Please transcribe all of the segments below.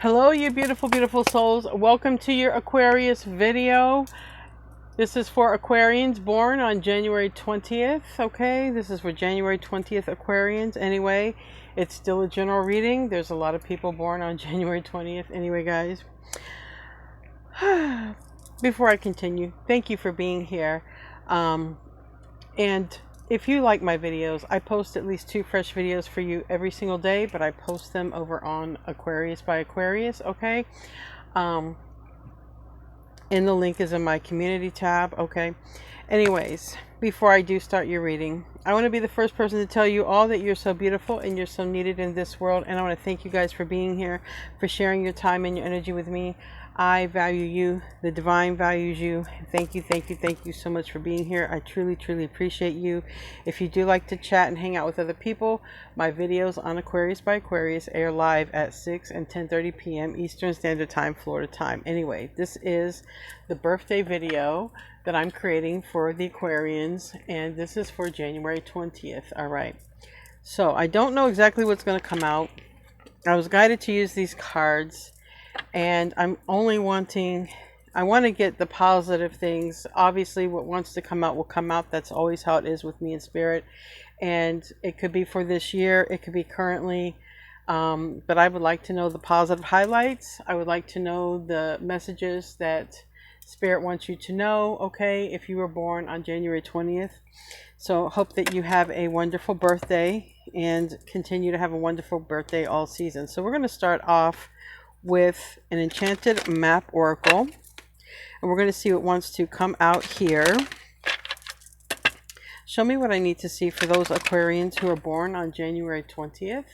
Hello, you beautiful, beautiful souls. Welcome to your Aquarius video. This is for Aquarians born on January 20th, okay? This is for January 20th Aquarians. Anyway, it's still a general reading. There's a lot of people born on January 20th. Anyway, guys, before I continue, thank you for being here. And if you like my videos, I post at least 2 fresh videos for you every single day, but I post them over on Aquarius by Aquarius, okay? And the link is in my community tab, okay? Anyways, before I do start your reading, I want to be the first person to tell you all that you're so beautiful and you're so needed in this world. And I want to thank you guys for being here, for sharing your time and your energy with me. I value you. The divine values you. Thank you, thank you, thank you so much for being here. I truly, truly appreciate you. If you do like to chat and hang out with other people, my videos on Aquarius by Aquarius air live at 6 and 10:30 p.m. Eastern Standard Time, Florida time. Anyway, this is the birthday video that I'm creating for the Aquarians, and this is for January 20th. All right. So I don't know exactly what's going to come out. I was guided to use these cards, and I'm only wanting, I want to get the positive things. Obviously, what wants to come out will come out. That's always how it is with me in spirit. And it could be for this year. It could be currently. But I would like to know the positive highlights. I would like to know the messages that Spirit wants you to know, okay, if you were born on January 20th. So hope that you have a wonderful birthday and continue to have a wonderful birthday all season. So we're going to start off with an enchanted map oracle, and we're going to see what wants to come out here. Show me what I need to see for those Aquarians who are born on January 20th.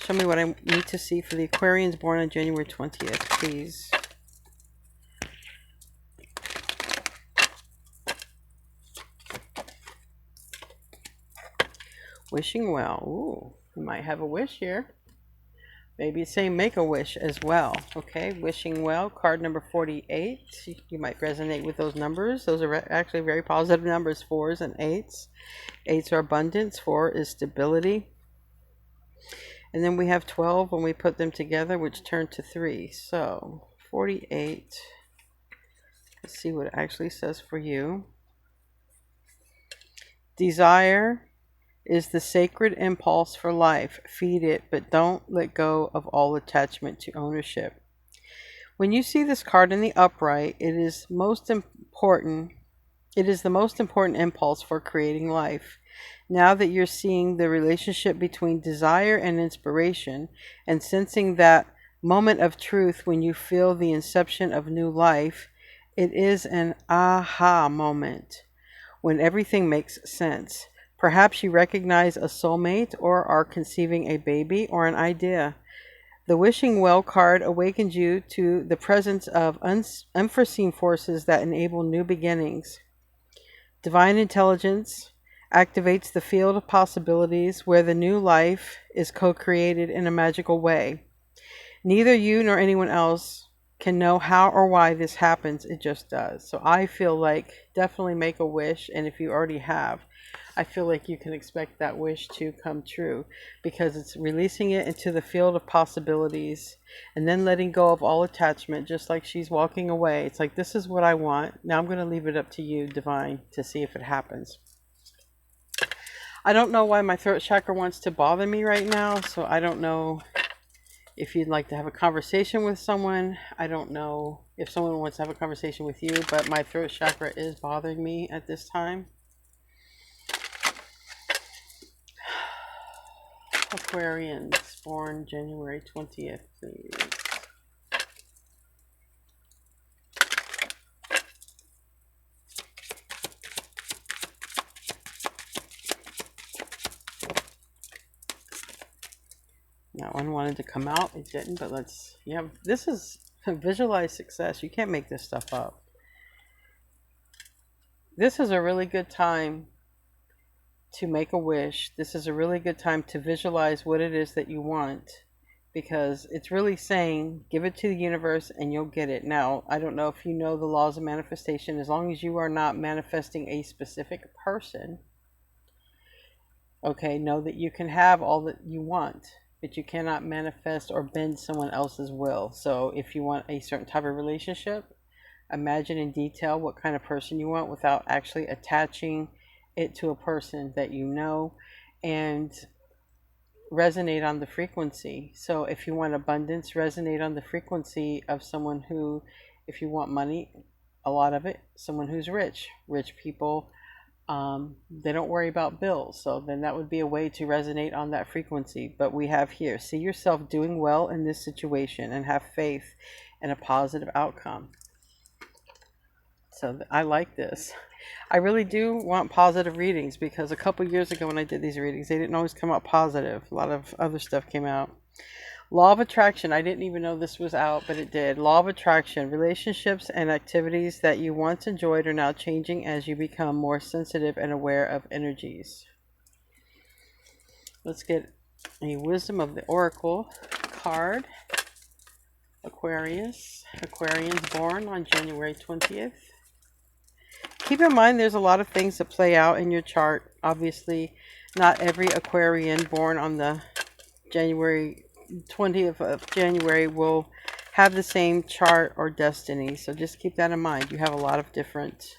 Show me what I need to see for the Aquarians born on January 20th, please. Wishing well. Ooh, we might have a wish here. Maybe say make a wish as well. Okay, wishing well. Card number 48. You might resonate with those numbers. Those are actually very positive numbers, 4s and 8s. 8s are abundance. 4 is stability. And then we have 12 when we put them together, which turn to 3. So 48. Let's see what it actually says for you. Desire is the sacred impulse for life. Feed it, but don't let go of all attachment to ownership. When you see this card in the upright, it is most important. It is the most important impulse for creating life. Now that you're seeing the relationship between desire and inspiration and sensing that moment of truth when you feel the inception of new life, it is an aha moment when everything makes sense. Perhaps you recognize a soulmate or are conceiving a baby or an idea. The Wishing Well card awakens you to the presence of unforeseen forces that enable new beginnings. Divine intelligence activates the field of possibilities where the new life is co-created in a magical way. Neither you nor anyone else can know how or why this happens. It just does. So I feel like definitely make a wish, and if you already have, I feel like you can expect that wish to come true, because it's releasing it into the field of possibilities and then letting go of all attachment, just like she's walking away. It's like, this is what I want. Now I'm going to leave it up to you, Divine, to see if it happens. I don't know why my throat chakra wants to bother me right now, so I don't know if you'd like to have a conversation with someone. I don't know if someone wants to have a conversation with you, but my throat chakra is bothering me at this time. Aquarians born January 20th, please. That one wanted to come out. It didn't, but let's, yeah, this is visualize success. You can't make this stuff up. This is a really good time to make a wish. This is a really good time to visualize what it is that you want, because it's really saying give it to the universe and you'll get it. Now, I don't know if you know the laws of manifestation. As long as you are not manifesting a specific person, okay, know that you can have all that you want. but you cannot manifest or bend someone else's will. So if you want a certain type of relationship, imagine in detail what kind of person you want without actually attaching it to a person that you know, and resonate on the frequency. So if you want abundance, resonate on the frequency of someone who, if you want money, a lot of it, someone who's rich. Rich people, they don't worry about bills. So then that would be a way to resonate on that frequency. But we have here, see yourself doing well in this situation and have faith in a positive outcome. So I like this. I really do want positive readings, because a couple years ago when I did these readings, they didn't always come out positive. A lot of other stuff came out. Law of attraction. I didn't even know this was out, but it did. Law of attraction. Relationships and activities that you once enjoyed are now changing as you become more sensitive and aware of energies. Let's get a Wisdom of the Oracle card. Aquarius. Aquarians born on January 20th. Keep in mind there's a lot of things that play out in your chart. Obviously, not every Aquarian born on the January 20th of January will have the same chart or destiny. So just keep that in mind. You have a lot of different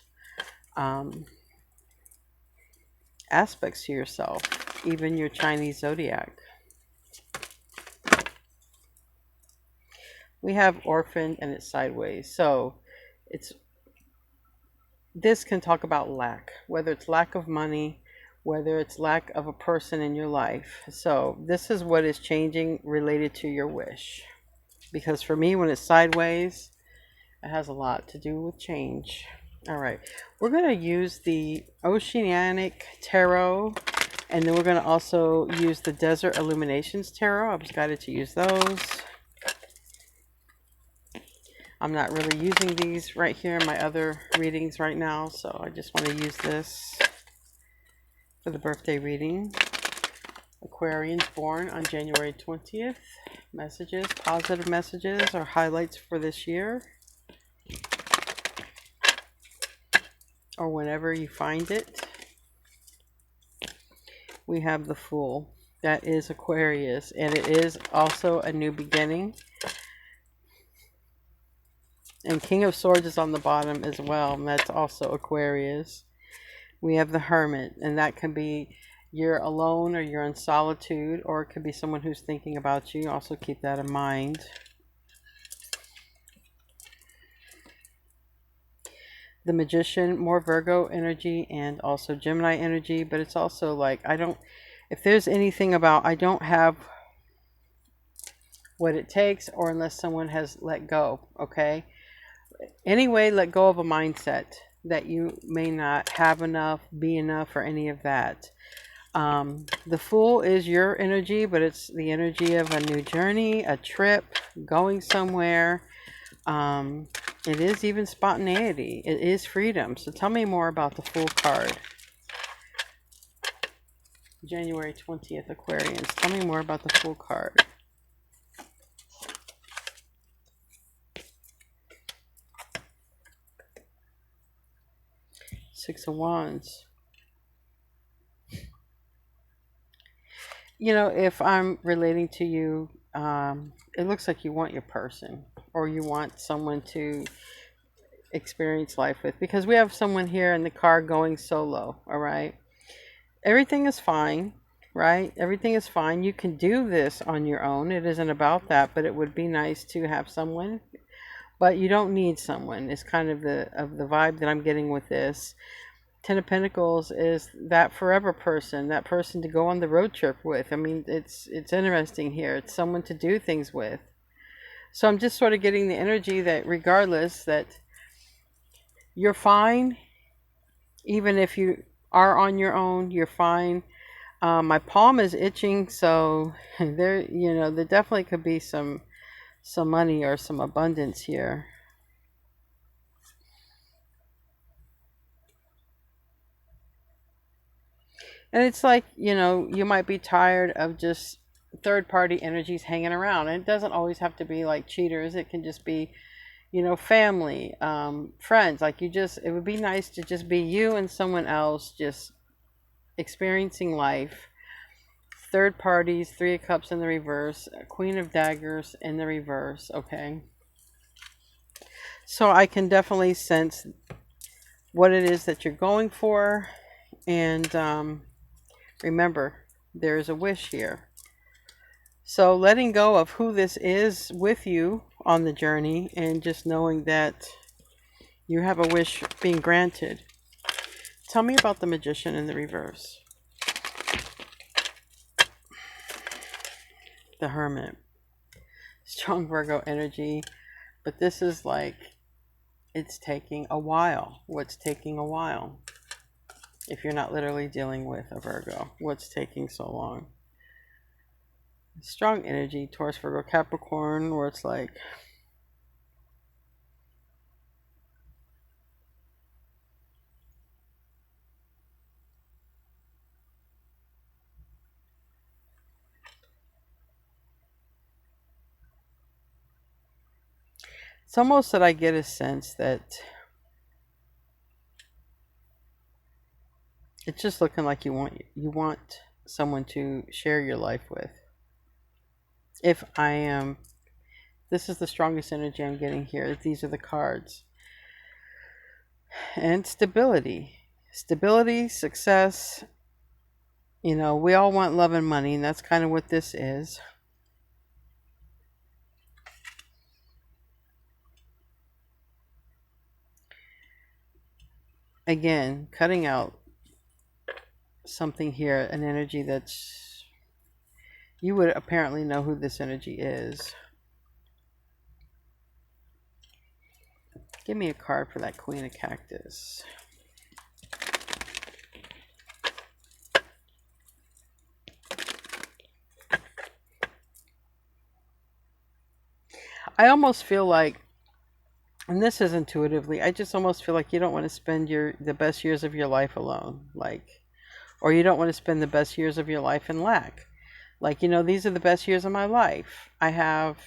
aspects to yourself, even your Chinese zodiac. We have orphaned and it's sideways. So this can talk about lack, whether it's lack of money, whether it's lack of a person in your life. So this is what is changing related to your wish. Because for me, when it's sideways, it has a lot to do with change. All right, we're going to use the Oceanic Tarot, and then we're going to also use the Desert Illuminations Tarot. I was guided to use those. I'm not really using these right here in my other readings right now, so I just want to use this for the birthday reading. Aquarians born on January 20th. Messages, positive messages or highlights for this year, or whenever you find it. We have the Fool. That is Aquarius, and it is also a new beginning. And King of Swords is on the bottom as well, and that's also Aquarius. We have the Hermit, and that can be you're alone or you're in solitude, or it could be someone who's thinking about you. Also keep that in mind. The Magician, more Virgo energy and also Gemini energy, but it's also like, if there's anything about I don't have what it takes, or unless someone has let go, okay? Anyway, let go of a mindset that you may not have enough, be enough, or any of that. The Fool is your energy, but it's the energy of a new journey, a trip, going somewhere. It is even spontaneity. It is freedom. So tell me more about the Fool card. January 20th, Aquarians. Tell me more about the Fool card. Six of Wands. You know, if I'm relating to you, it looks like you want your person, or you want someone to experience life with, because we have someone here in the card going solo. All right, everything is fine, right? Everything is fine. You can do this on your own. It isn't about that, but it would be nice to have someone, but you don't need someone. It's kind of the vibe that I'm getting with this. Ten of Pentacles is that forever person, that person to go on the road trip with. I mean, it's interesting here. It's someone to do things with. So I'm just sort of getting the energy that regardless, that you're fine. Even if you are on your own, you're fine. My palm is itching, so there definitely could be some money or some abundance here. And it's like, you might be tired of just third-party energies hanging around. And it doesn't always have to be like cheaters. It can just be, family, friends. Like it would be nice to just be you and someone else just experiencing life, third parties, Three of Cups in the reverse, Queen of Daggers in the reverse, okay? So I can definitely sense what it is that you're going for. And remember, there is a wish here. So letting go of who this is with you on the journey and just knowing that you have a wish being granted. Tell me about the Magician in the reverse. The Hermit. Strong Virgo energy. But this is like, it's taking a while. What's taking a while? If you're not literally dealing with a Virgo, what's taking so long? Strong energy, Taurus, Virgo, Capricorn, where it's like, it's almost that I get a sense that it's just looking like you want someone to share your life with. If I am, this is the strongest energy I'm getting here. These are the cards. And stability. Stability, success. You know, we all want love and money, and that's kind of what this is. Again, cutting out something here, an energy that's, you would apparently know who this energy is. Give me a card for that Queen of Cactus. I almost feel like, and this is intuitively, I just almost feel like you don't want to spend the best years of your life alone. Like, or you don't want to spend the best years of your life in lack. Like, you know, these are the best years of my life. I have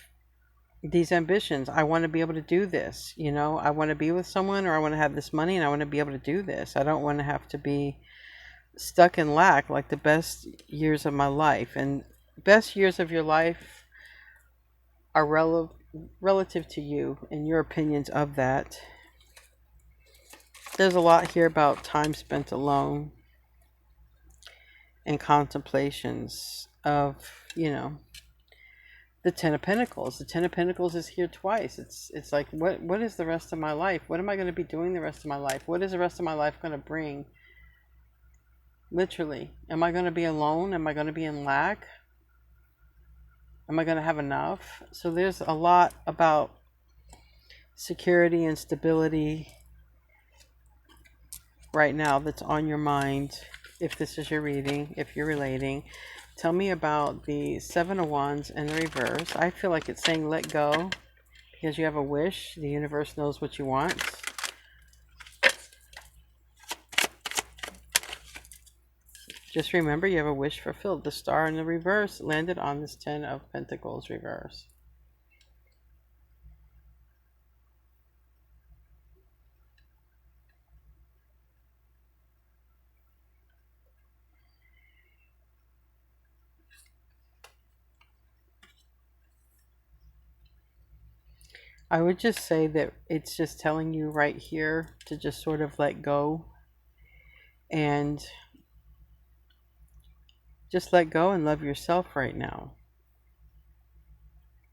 these ambitions. I want to be able to do this. You know, I want to be with someone, or I want to have this money, and I want to be able to do this. I don't want to have to be stuck in lack, like the best years of my life. And best years of your life are relative to you and your opinions of that. There's a lot here about time spent alone and contemplations of, you know, the Ten of Pentacles. The Ten of Pentacles is here twice. It's like, what is the rest of my life? What am I going to be doing the rest of my life? What is the rest of my life going to bring? Literally. Am I going to be alone? Am I going to be in lack? Am I going to have enough? So there's a lot about security and stability right now that's on your mind. If this is your reading, if you're relating, tell me about the Seven of Wands in the reverse. I feel like it's saying let go because you have a wish. The universe knows what you want. Just remember, you have a wish fulfilled. The Star in the reverse landed on this Ten of Pentacles reverse. I would just say that it's just telling you right here to just sort of let go and just let go and love yourself right now.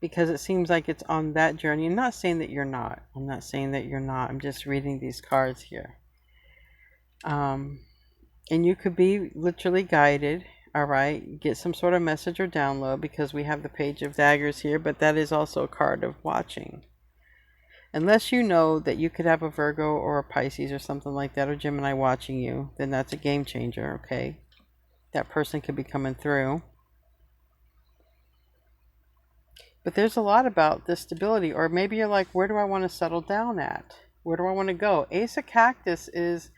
Because it seems like it's on that journey. I'm not saying that you're not. I'm not saying that you're not. I'm just reading these cards here. And you could be literally guided, all right? Get some sort of message or download, because we have the Page of Daggers here, but that is also a card of watching. Unless you know that you could have a Virgo or a Pisces or something like that, or Gemini watching you, then that's a game changer, okay? That person could be coming through. But there's a lot about this stability. Or maybe you're like, where do I want to settle down at? Where do I want to go? Ace of Cactus is,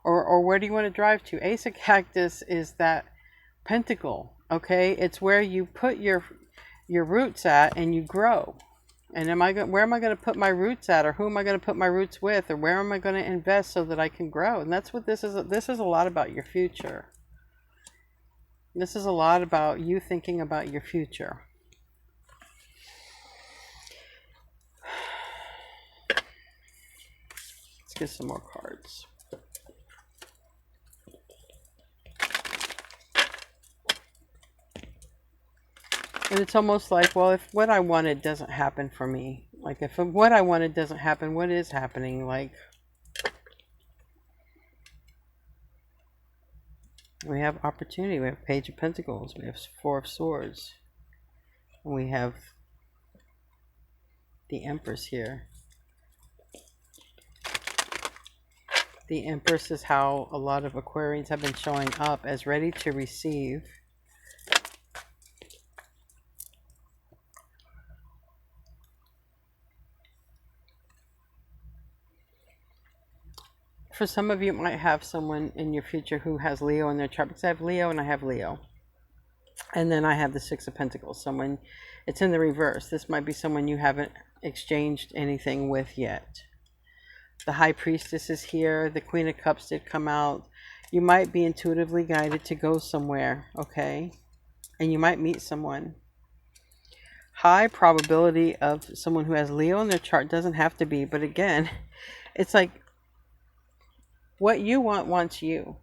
or where do you want to drive to? Ace of Cactus is that pentacle, okay? It's where you put your roots at and you grow. And where am I going to put my roots at, or who am I going to put my roots with, or where am I going to invest so that I can grow? And that's what this is. This is a lot about your future. This is a lot about you thinking about your future. Let's get some more cards. And it's almost like, well, if what I wanted doesn't happen for me, like if what I wanted doesn't happen, what is happening? Like, we have opportunity. We have Page of Pentacles. We have Four of Swords. And we have the Empress here. The Empress is how a lot of Aquarians have been showing up, as ready to receive. For some of you, it might have someone in your future who has Leo in their chart, because I have Leo and I have Leo. And then I have the Six of Pentacles. Someone, it's in the reverse. This might be someone you haven't exchanged anything with yet. The High Priestess is here. The Queen of Cups did come out. You might be intuitively guided to go somewhere, okay? And you might meet someone. High probability of someone who has Leo in their chart, doesn't have to be, but again, it's like what you want wants you.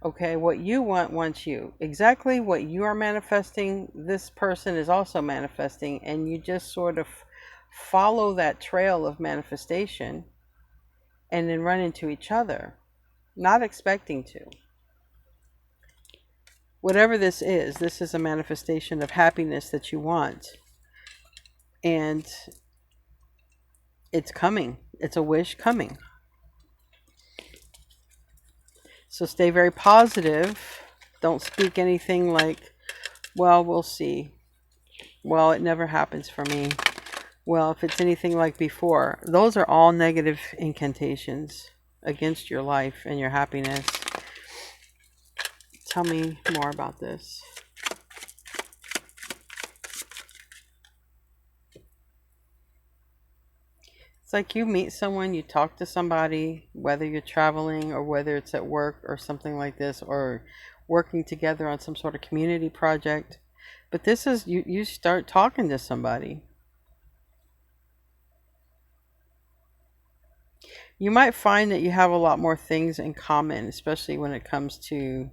Okay, what you want wants you. Exactly what you are manifesting, this person is also manifesting, and you just sort of follow that trail of manifestation and then run into each other, not expecting to. Whatever this is a manifestation of happiness that you want. And it's coming. It's a wish coming. So stay very positive. Don't speak anything like, well, we'll see. Well, it never happens for me. Well, if it's anything like before. Those are all negative incantations against your life and your happiness. Tell me more about this. It's like you meet someone, you talk to somebody, whether you're traveling or whether it's at work or something like this, or working together on some sort of community project. But this is, you start talking to somebody. You might find that you have a lot more things in common, especially when it comes to,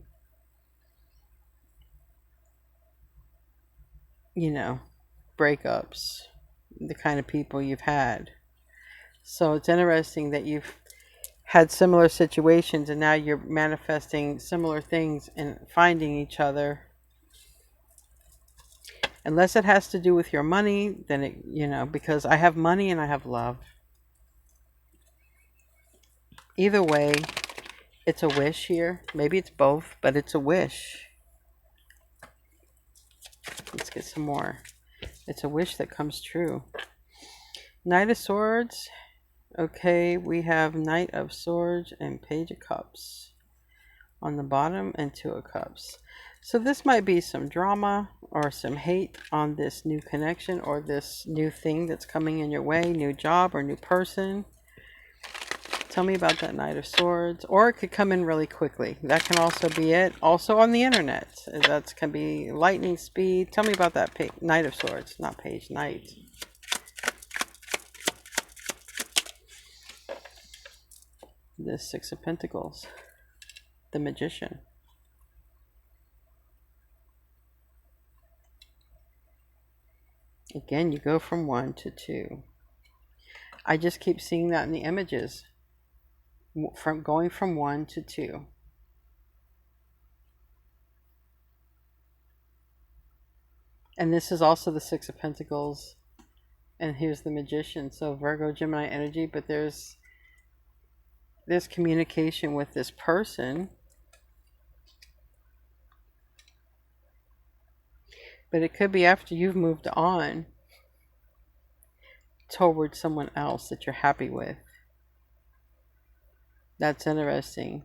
you know, breakups, the kind of people you've had. So it's interesting that you've had similar situations and now you're manifesting similar things and finding each other. Unless it has to do with your money, then it, you know, because I have money and I have love. Either way, it's a wish here. Maybe it's both, but it's a wish. Let's get some more. It's a wish that comes true. Knight of Swords. Okay, we have Knight of Swords and Page of Cups on the bottom and Two of Cups. So this might be some drama or some hate on this new connection or this new thing that's coming in your way, new job or new person. Tell me about that Knight of Swords. Or it could come in really quickly. That can also be it. Also on the internet. That can be lightning speed. Tell me about that Knight of Swords. Not page, Knight. The Six of Pentacles. The Magician. Again, you go from 1 to 2. I just keep seeing that in the images. From going from 1 to 2. And this is also the Six of Pentacles. And here's the Magician. So Virgo, Gemini energy, but there's communication with this person. But it could be after you've moved on towards someone else that you're happy with. That's interesting.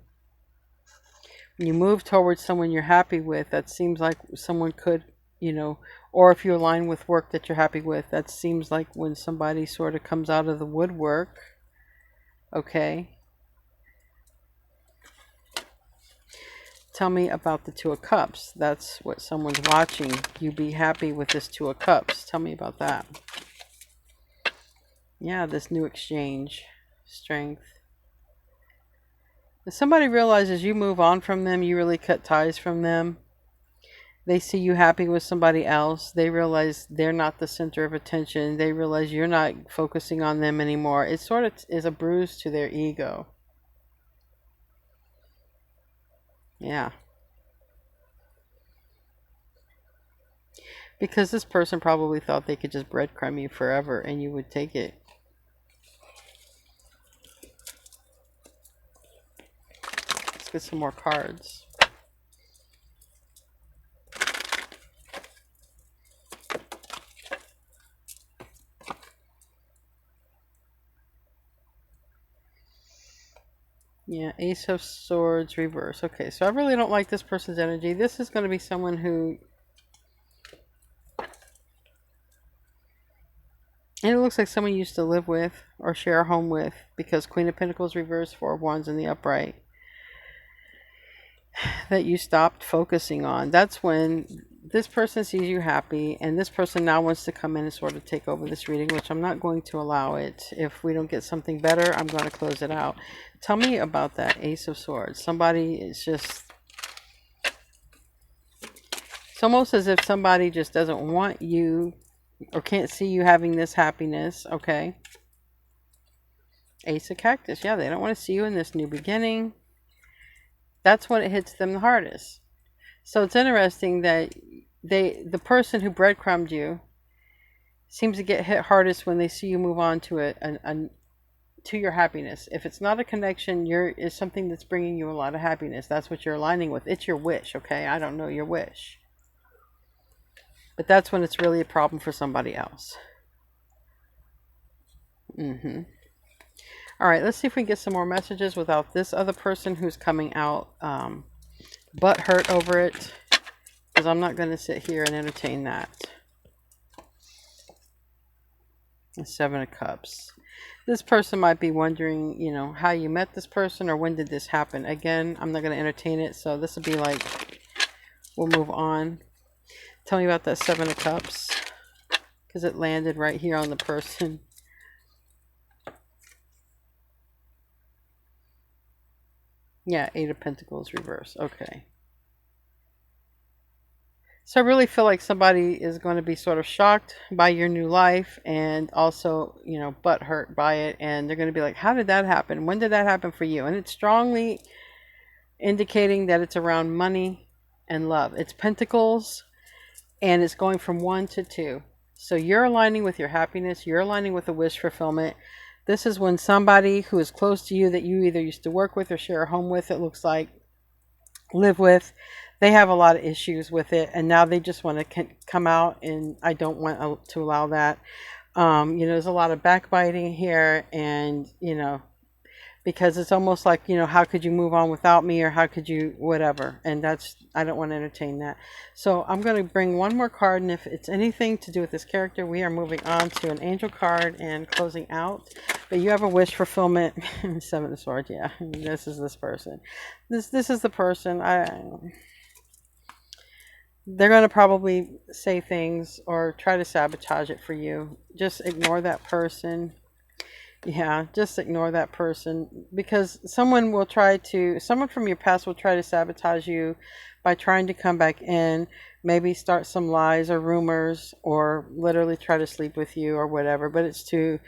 When you move towards someone you're happy with, that seems like someone could, you know, or if you align with work that you're happy with, that seems like when somebody sort of comes out of the woodwork. Okay. Tell me about the Two of Cups. That's what someone's watching. You be happy with this Two of Cups. Tell me about that. Yeah, this new exchange. Strength. If somebody realizes you move on from them, you really cut ties from them, they see you happy with somebody else, they realize they're not the center of attention, they realize you're not focusing on them anymore, it sort of is a bruise to their ego. Yeah. Because this person probably thought they could just breadcrumb you forever and you would take it. Let's get some more cards. Yeah, Ace of Swords reverse. Okay, so I really don't like this person's energy. This is going to be someone who... And it looks like someone you used to live with or share a home with, because Queen of Pentacles reverse, Four of Wands in the upright, that you stopped focusing on. That's when this person sees you happy, and this person now wants to come in and sort of take over this reading, which I'm not going to allow it. If we don't get something better, I'm going to close it out. Tell me about that Ace of Swords. Somebody is just... It's almost as if somebody just doesn't want you or can't see you having this happiness, okay? Ace of Cactus. Yeah, they don't want to see you in this new beginning. That's when it hits them the hardest. So it's interesting that the person who breadcrumbed you seems to get hit hardest when they see you move on to to your happiness. If it's not a connection, is something that's bringing you a lot of happiness. That's what you're aligning with. It's your wish, okay? I don't know your wish. But that's when it's really a problem for somebody else. All right, let's see if we can get some more messages without this other person who's coming out butt hurt over it, because I'm not going to sit here and entertain that. The Seven of Cups. This person might be wondering, you know, how you met this person or when did this happen. Again, I'm not going to entertain it, so this will be like, we'll move on. Tell me about that Seven of Cups, because it landed right here on the person. Yeah, Eight of Pentacles reverse. Okay. So I really feel like somebody is going to be sort of shocked by your new life and also, you know, butthurt by it. And they're going to be like, how did that happen? When did that happen for you? And it's strongly indicating that it's around money and love. It's Pentacles and it's going from 1 to 2. So you're aligning with your happiness. You're aligning with a wish fulfillment. This is when somebody who is close to you that you either used to work with or share a home with, it looks like, live with, they have a lot of issues with it, and now they just want to come out, and I don't want to allow that. You know, there's a lot of backbiting here, and, you know, because it's almost like, you know, how could you move on without me, or how could you whatever, and that's, I don't want to entertain that. So I'm going to bring one more card, and if it's anything to do with this character, we are moving on to an angel card and closing out. But you have a wish fulfillment. Seven of Swords. Yeah, this is this person. This is the person. They're going to probably say things or try to sabotage it for you. Just ignore that person. Yeah, just ignore that person, because someone from your past will try to sabotage you by trying to come back in, maybe start some lies or rumors, or literally try to sleep with you or whatever. But it's to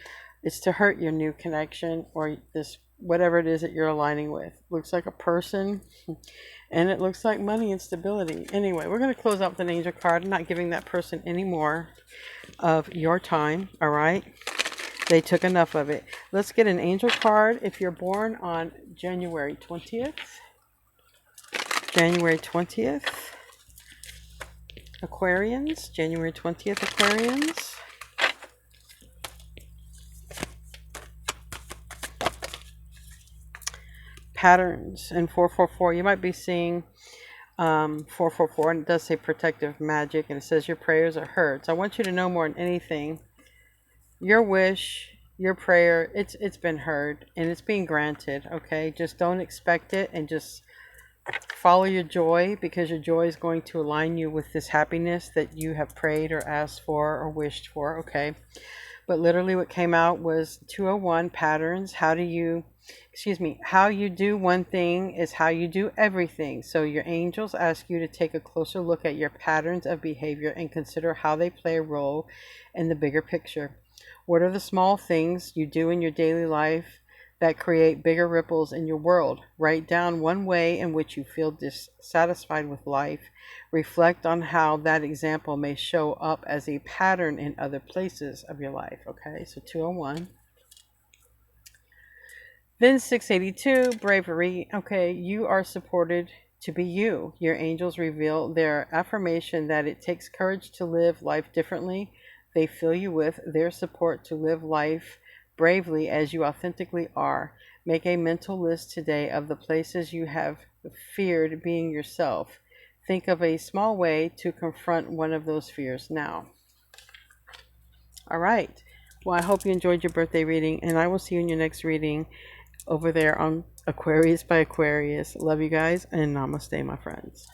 hurt your new connection, or this, whatever it is that you're aligning with. Looks like a person, and it looks like money and stability. Anyway, we're going to close out with an angel card. I'm not giving that person any more of your time, all right? They took enough of it. Let's get an angel card if you're born on January 20th. January 20th. Aquarians. January 20th, Aquarians. Patterns in 444. You might be seeing 444, and it does say protective magic, and it says your prayers are heard. So I want you to know, more than anything, your wish, your prayer, it's been heard and it's being granted. Okay, just don't expect it, and just Follow your joy, because your joy is going to align you with this happiness that you have prayed or asked for or wished for. Okay. But literally what came out was 201 patterns. How you do one thing is how you do everything. So your angels ask you to take a closer look at your patterns of behavior and consider how they play a role in the bigger picture. What are the small things you do in your daily life that create bigger ripples in your world? Write down one way in which you feel dissatisfied with life. Reflect on how that example may show up as a pattern in other places of your life. Okay, so 201. Then 682, bravery. Okay, you are supported to be you. Your angels reveal their affirmation that it takes courage to live life differently. They fill you with their support to live life bravely as you authentically are. Make a mental list today of the places you have feared being yourself. Think of a small way to confront one of those fears now. All right. Well, I hope you enjoyed your birthday reading, and I will see you in your next reading over there on Aquarius by Aquarius. Love you guys, and namaste, my friends.